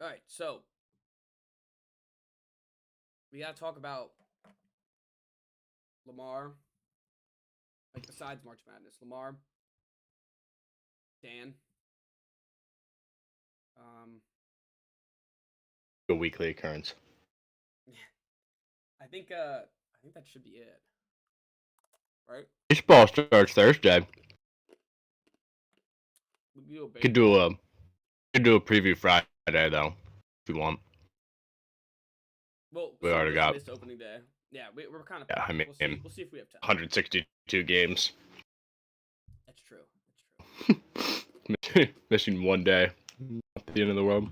All right, so we gotta talk about Lamar. Like besides March Madness, Lamar, Dan. Um, A weekly occurrence. I think that should be it, right? Baseball starts Thursday. We can do a Could baseball. do a could do a preview Friday though, if you want. Well, We some of already us got missed opening day. Yeah, we're kind of yeah. I packed. mean, We'll see. We'll see if we have time. 162 games. That's true. That's true. Missing one day at the end of the world.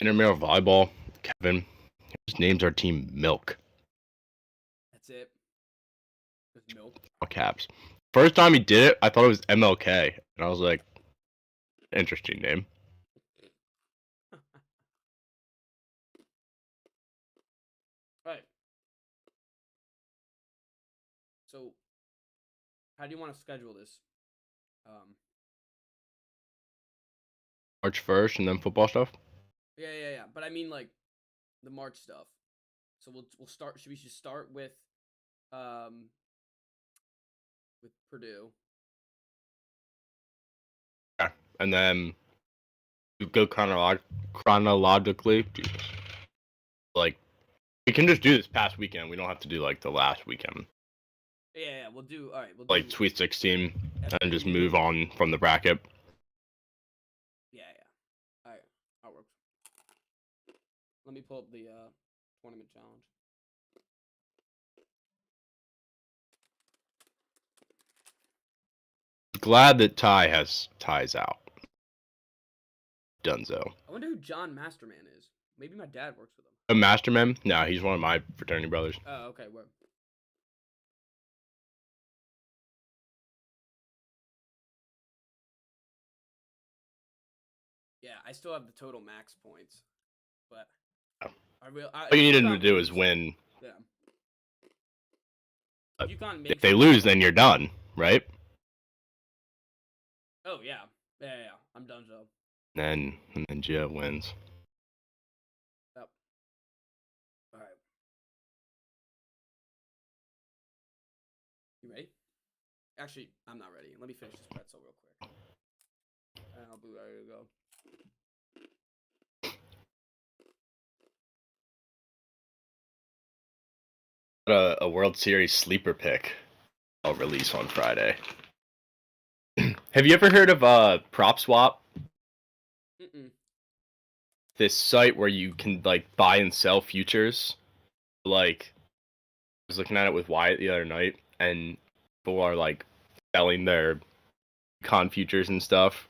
Intramural volleyball. Kevin. Just names our team Milk. That's it. There's milk. All caps. First time he did it, I thought it was MLK, and I was like, interesting name. Right. So, how do you want to schedule this? Um, March 1st, and then football stuff. yeah. But I mean, like the March stuff. So we'll start. Should we just start um with Purdue? Yeah, and then we go chronologically. Jesus. Like we can just do this past weekend. We don't have to do like the last weekend. Yeah. We'll do. All right. We'll Like do. Sweet 16, and just FAU. move on from the bracket. Yeah. All right. That works. Let me pull up the tournament challenge. Glad that Ty has ties out. Dunzo. I wonder who John Masterman is. Maybe my dad works with him. A Masterman? No, he's one of my fraternity brothers. Oh, okay. Where? Yeah, I still have the total max points, but Oh. I will. All you needed to do is win. Yeah. Uh, UConn if makes they it. lose, then you're done, right? Oh yeah. I'm done so. And then Gia wins. Yep. All right. You ready? Actually, I'm not ready. Let me finish this pretzel real quick. And I'll be ready to go. A World Series sleeper pick I'll release on Friday. Have you ever heard of Prop Swap? Mm-mm. This site where you can like buy and sell futures. Like I was looking at it with Wyatt the other night, and people are like selling their con futures and stuff.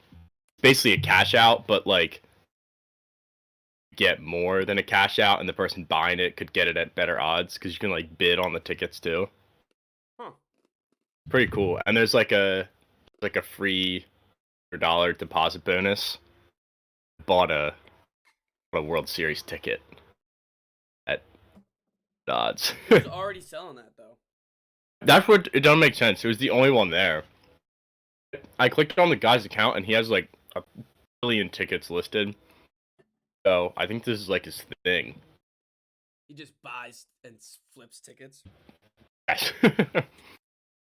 Basically a cash out, but like get more than a cash out, and the person buying it could get it at better odds because you can like bid on the tickets too. Huh. Pretty cool. And there's like a free $1 deposit bonus. Bought a World Series ticket at odds. Who's already selling that though? That's what it doesn't make sense. It was the only one there. I clicked on the guy's account and he has like a billion tickets listed. So I think this is like his thing. He just buys and flips tickets. Yes. I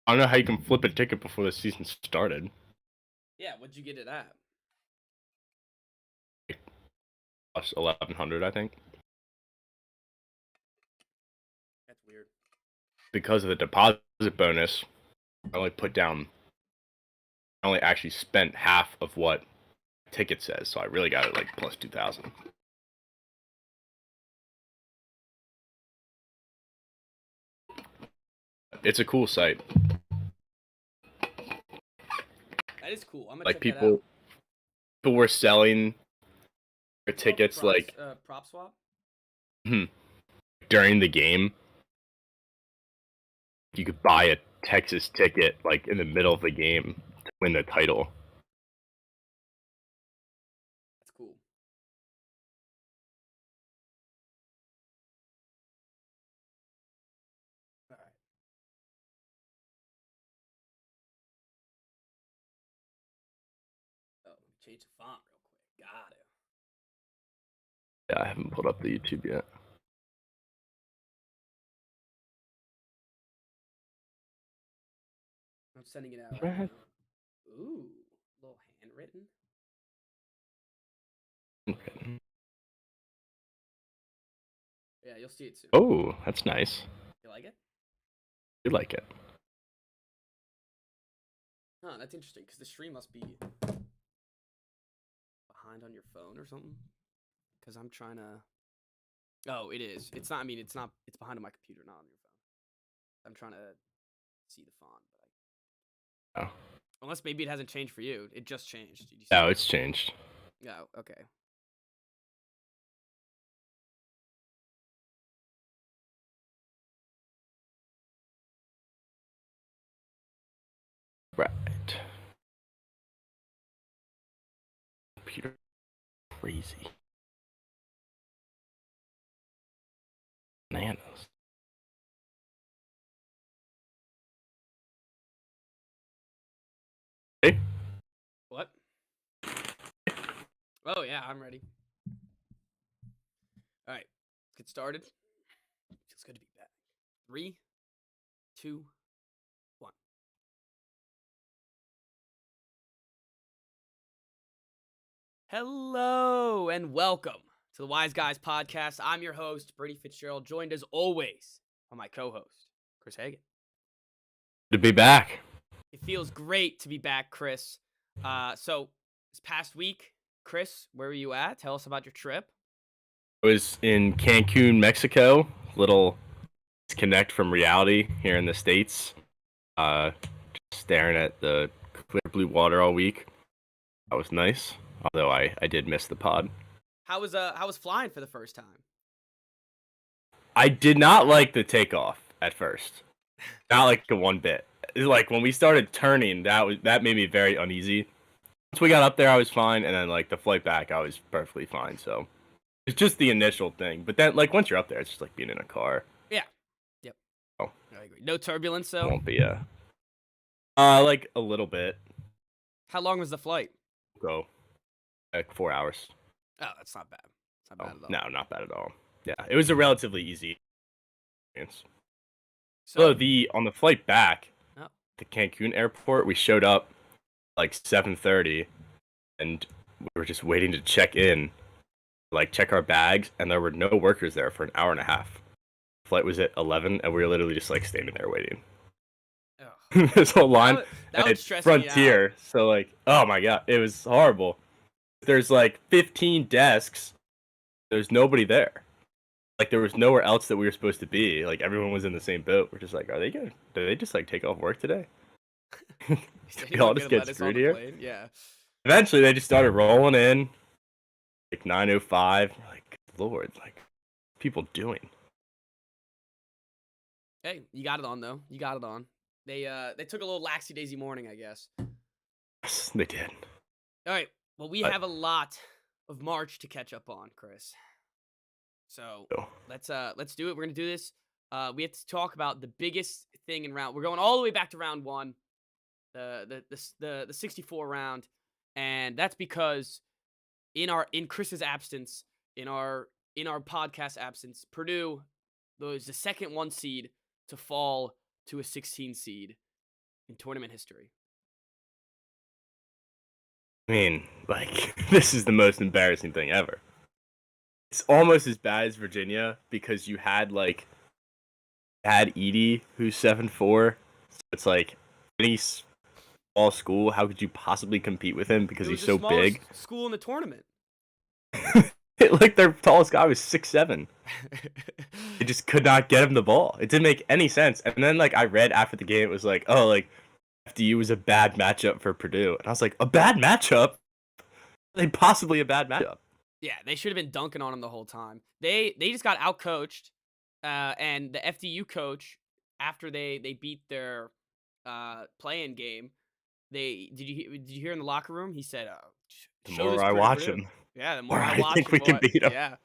don't know how you can flip a ticket before the season started. Yeah, what'd you get it at? Plus 1,100, I think. That's weird. Because of the deposit bonus, I only actually spent half of what ticket says, so I really got it like plus 2,000. It's a cool site. That is cool. I'm gonna Like check that out. people were selling their tickets like prop swap. during the game. You could buy a Texas ticket like in the middle of the game to win the title. That's cool. Change the font real quick. Got it. Yeah, I haven't pulled up the YouTube yet. I'm sending it out right now. Ooh, a little handwritten. Yeah, you'll see it soon. Oh, that's nice. You like it? You like it? Huh, that's interesting because the stream must be behind on your phone or something. Because I'm trying to. Oh, it is. It's not. I mean, it's not. It's behind on my computer, not on your phone. I'm trying to see the font, but Oh. Unless maybe it hasn't changed for you. It just changed. Did you see No, that? it's changed. Oh, okay. Right. Computer crazy. Bananas. Hey. What? Oh yeah, I'm ready. All right, let's get started. Feels good to be back. 3, 2, 1. Hello and welcome to the Wise Guys podcast. I'm your host, Brady Fitzgerald, joined as always by my co-host, Chris Hagan. To be back. It feels great to be back, Chris. So this past week, Chris, where were you at? Tell us about your trip. I was in Cancun, Mexico. Little disconnect from reality here in the States. Just staring at the clear blue water all week. That was nice. Although I did miss the pod. How was flying for the first time? I did not like the takeoff at first. Not like the one bit. Like when we started turning, that made me very uneasy. Once we got up there, I was fine, and then like the flight back, I was perfectly fine. So it's just the initial thing. But then, like once you're up there, it's just like being in a car. Yeah. Yep. Oh, I agree. No turbulence, though. Won't be like a little bit. How long was the flight? Go like 4 hours. Oh, that's not bad. It's not bad at all. No, not bad at all. Yeah, it was a relatively easy experience. So on the flight back, oh. the Cancun airport, we showed up like 7:30, and we were just waiting to check in, like check our bags, and there were no workers there for an hour and a half. Flight was at 11, and we were literally just like standing there waiting. This whole line, that would stress me Frontier, out. so like, oh my god, it was horrible. There's like 15 desks. There's nobody there. Like there was nowhere else that we were supposed to be. Like everyone was in the same boat. We're just like, did they just like take off work today? We all just get screwed here. Plane? Yeah. Eventually, they just started rolling in, like 9:05. Like, Lord, like, people doing? Hey, you got it on though. You got it on. They took a little laxy daisy morning, I guess. Yes, they did. All right. Well, we have a lot of March to catch up on, Chris. So let's do it. We're gonna do this. We have to talk about the biggest thing in round. We're going all the way back to round 1, the 64 round, and that's because in Chris's absence, in our podcast absence, Purdue was the second 1 seed to fall to a 16 seed in tournament history. I mean, like, this is the most embarrassing thing ever. It's almost as bad as Virginia because you had Edie, who's 7'4". So it's like any small school, how could you possibly compete with him because he's so big? School in the tournament. Like their tallest guy was 6'7". They just could not get him the ball. It didn't make any sense. And then like I read after the game, it was like, oh, like FDU was a bad matchup for Purdue, and I was like, a bad matchup? Like possibly a bad matchup? Yeah, they should have been dunking on him the whole time. They just got outcoached, and the FDU coach, after they beat their play-in game, did you hear in the locker room? He said, "The more I watch him, yeah, the more I watch think we can beat him." Yeah.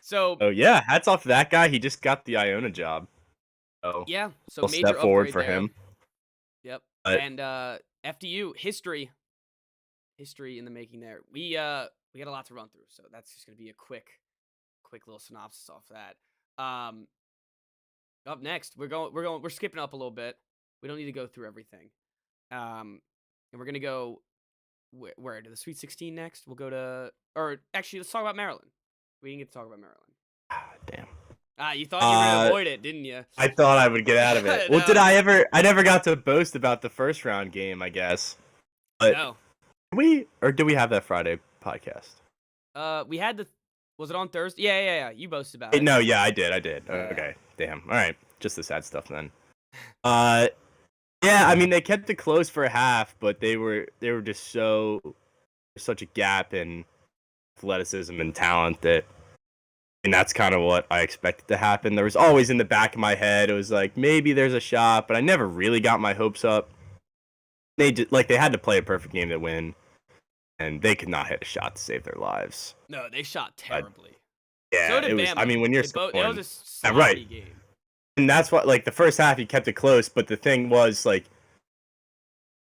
So. Oh yeah, hats off to that guy. He just got the Iona job. Oh yeah, so we'll major step forward for there. him. Yep, but, and FDU history. history in the making there. We got a lot to run through, so that's just gonna be a quick little synopsis off that. Up next, we're skipping up a little bit. We don't need to go through everything. And we're gonna go where to the Sweet 16 next. We'll go to, or actually, let's talk about Maryland. We didn't get to talk about Maryland. Ah, damn. You thought you were gonna avoid it, didn't you? I thought I would get out of it. Well, No, did I ever? I never got to boast about the first round game, I guess. But no. did we have that Friday podcast? We had the. Was it on Thursday? Yeah. You boasted about it. No, yeah, I did. Yeah. Okay, damn. All right, just the sad stuff then. Yeah, I mean they kept it close for a half, but they were just such a gap in athleticism and talent and that's kind of what I expected to happen. There was always in the back of my head, it was like maybe there's a shot, but I never really got my hopes up. They had to play a perfect game to win, and they could not hit a shot to save their lives. No, they shot terribly. Yeah, so did it was. Bama. I mean, when you're it was a sloppy right game. And that's what, like, the first half, he kept it close, but the thing was, like,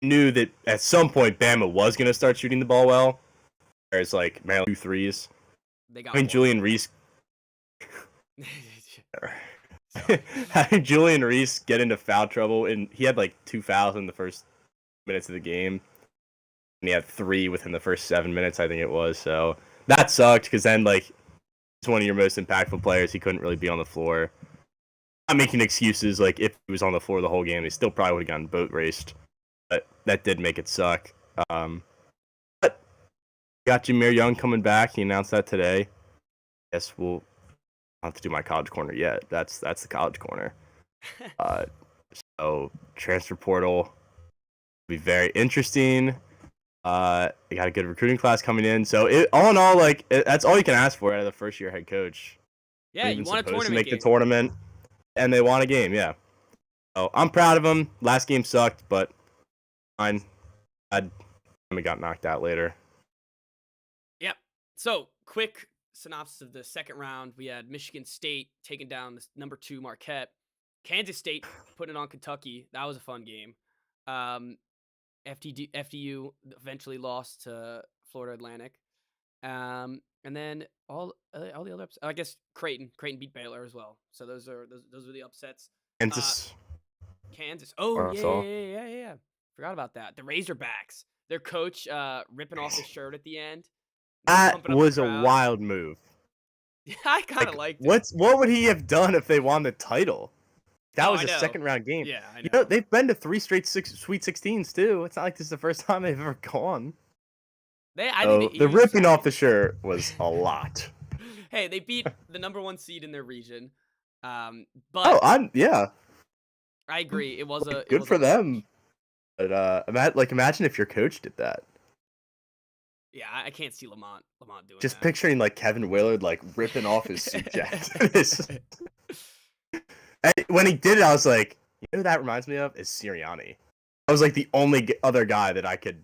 knew that at some point Bama was going to start shooting the ball well, whereas, like, Maryland 2 threes. They got Julian Reese... having Julian Reese get into foul trouble, and he had, like, 2 fouls in the first minutes of the game, and he had 3 within the first 7 minutes, I think it was, so that sucked, because then, like, he's one of your most impactful players, he couldn't really be on the floor. Not making excuses, like, if he was on the floor the whole game, they still probably would have gotten boat raced. But that did make it suck. But got Jameer Young coming back. He announced that today. Guess we'll not have to do my college corner yet. That's the college corner. So transfer portal will be very interesting. They got a good recruiting class coming in. So all in all, like that's all you can ask for out of the first year head coach. Yeah, you want a tournament to make game. the tournament. And they won a game, yeah. So I'm proud of them. Last game sucked, but fine. I got knocked out later. Yep. So quick synopsis of the second round: we had Michigan State taking down the number 2 Marquette. Kansas State putting it on Kentucky. That was a fun game. FDU eventually lost to Florida Atlantic. And then all the other upsets. I guess Creighton beat Baylor as well. So those are the upsets. Kansas. Oh yeah. Forgot about that. The Razorbacks. Their coach ripping off his shirt at the end. That was a wild move. I kind of liked it. What would he have done if they won the title? That was a second round game. Yeah, I know. You know, they've been to 3 straight Sweet 16s too. It's not like this is the first time they've ever gone. The ripping off the shirt was a lot. Hey, they beat the number 1 seed in their region. But yeah. I agree. It was good for them. But imagine if your coach did that. Yeah, I can't see Lamont doing Just that. picturing like Kevin Willard like ripping off his suit jacket. When he did it, I was like, you know who that reminds me of is Sirianni. I was like the only other guy that I could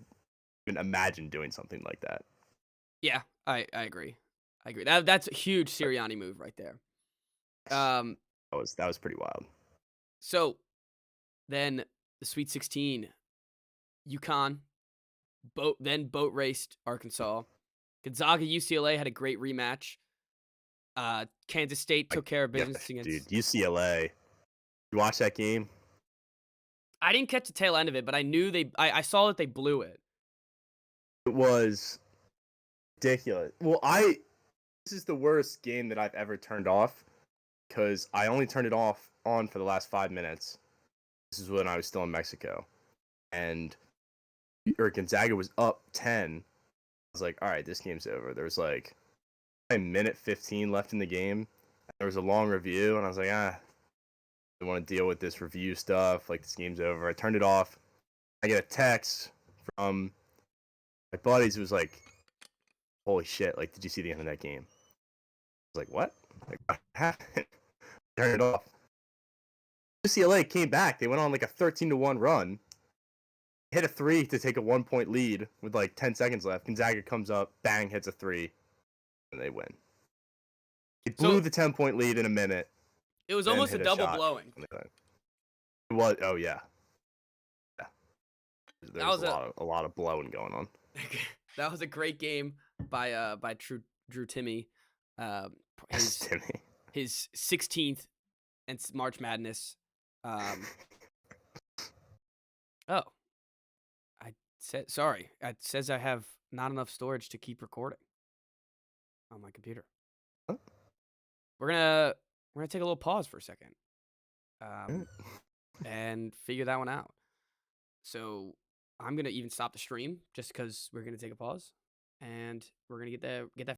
even imagine doing something like that. Yeah, I agree. That's a huge Sirianni move right there. That was pretty wild. So then the Sweet 16, UConn boat raced Arkansas. Gonzaga UCLA had a great rematch. Kansas State took care of business against. Dude, UCLA. You watch that game? I didn't catch the tail end of it, but I knew I saw that they blew it. It was ridiculous. Well, this is the worst game that I've ever turned off because I only turned it on for the last 5 minutes. This is when I was still in Mexico, and Gonzaga was up 10. I was like, all right, this game's over. There was like a minute 15 left in the game. There was a long review, and I was like, I don't want to deal with this review stuff. Like, this game's over. I turned it off. I get a text from my buddies who was like, holy shit, like, did you see the end of that game? I was like, what? Like, what happened? Turn it off. UCLA came back. They went on like a 13-1 run. Hit a 3 to take a 1-point lead with like 10 seconds left. Gonzaga comes up, bang, hits a 3, and they win. They blew the 10-point lead in a minute. It was almost a double blowing. It was, oh yeah. There was a lot of blowing going on. That was a great game by Drew Timmy. Uh, Yes, his Timmy. his 16th and March Madness. Um, oh, I said sorry. It says I have not enough storage to keep recording on my computer. Huh? We're gonna take a little pause for a second, Mm. and figure that one out. So I'm gonna even stop the stream just because we're gonna take a pause, and we're gonna get that